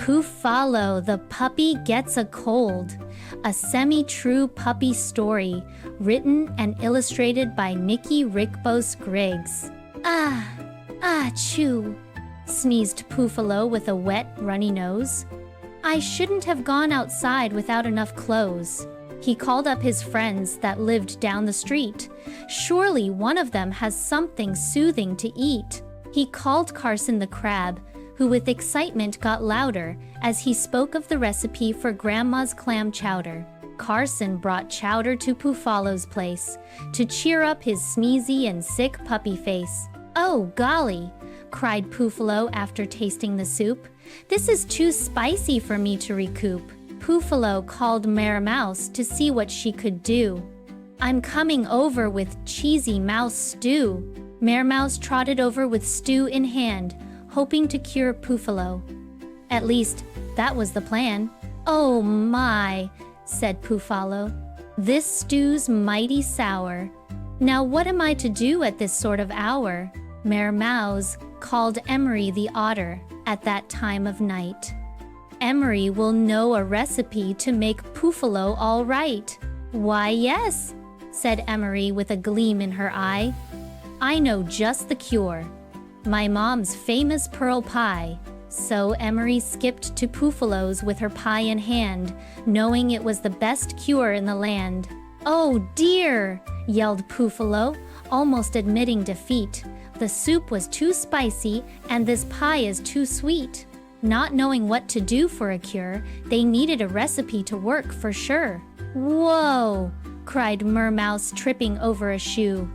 Poofalo the Puppy Gets a Cold, a semi-true puppy story, written and illustrated by Rykbos Griggs. Achoo, sneezed Poofalo with a wet, runny nose. I shouldn't have gone outside without enough clothes. He called up his friends that lived down the street. Surely one of them has something soothing to eat. He called Carson the crab, who with excitement got louder as he spoke of the recipe for Grandma's clam chowder. Carson brought chowder to Poofalo's place to cheer up his sneezy and sick puppy face. Oh, golly, cried Poofalo after tasting the soup. This is too spicy for me to recoup. Poofalo called Mare Mouse to see what she could do. I'm coming over with cheesy mouse stew. Mare Mouse trotted over with stew in hand, hoping to cure Poofalo. At least, that was the plan. Oh my, said Poofalo. This stew's mighty sour. Now what am I to do at this sort of hour? Mare Mouse called Emery the otter at that time of night. Emery will know a recipe to make Poofalo all right. Why, yes, said Emery with a gleam in her eye. I know just the cure. My mom's famous pearl pie. So Emery skipped to Poofalo's with her pie in hand, knowing it was the best cure in the land. Oh dear, yelled Poofalo, almost admitting defeat. The soup was too spicy and this pie is too sweet. Not knowing what to do for a cure, they needed a recipe to work for sure. Whoa, cried Mermouse, tripping over a shoe.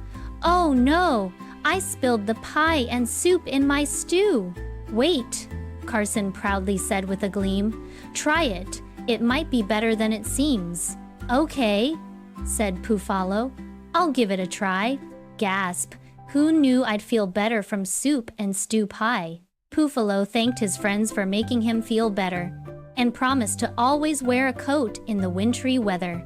Oh no, I spilled the pie and soup in my stew. Wait, Carson proudly said with a gleam. Try it. It might be better than it seems. Okay, said Poofalo. I'll give it a try. Gasp. Who knew I'd feel better from soup and stew pie? Poofalo thanked his friends for making him feel better and promised to always wear a coat in the wintry weather.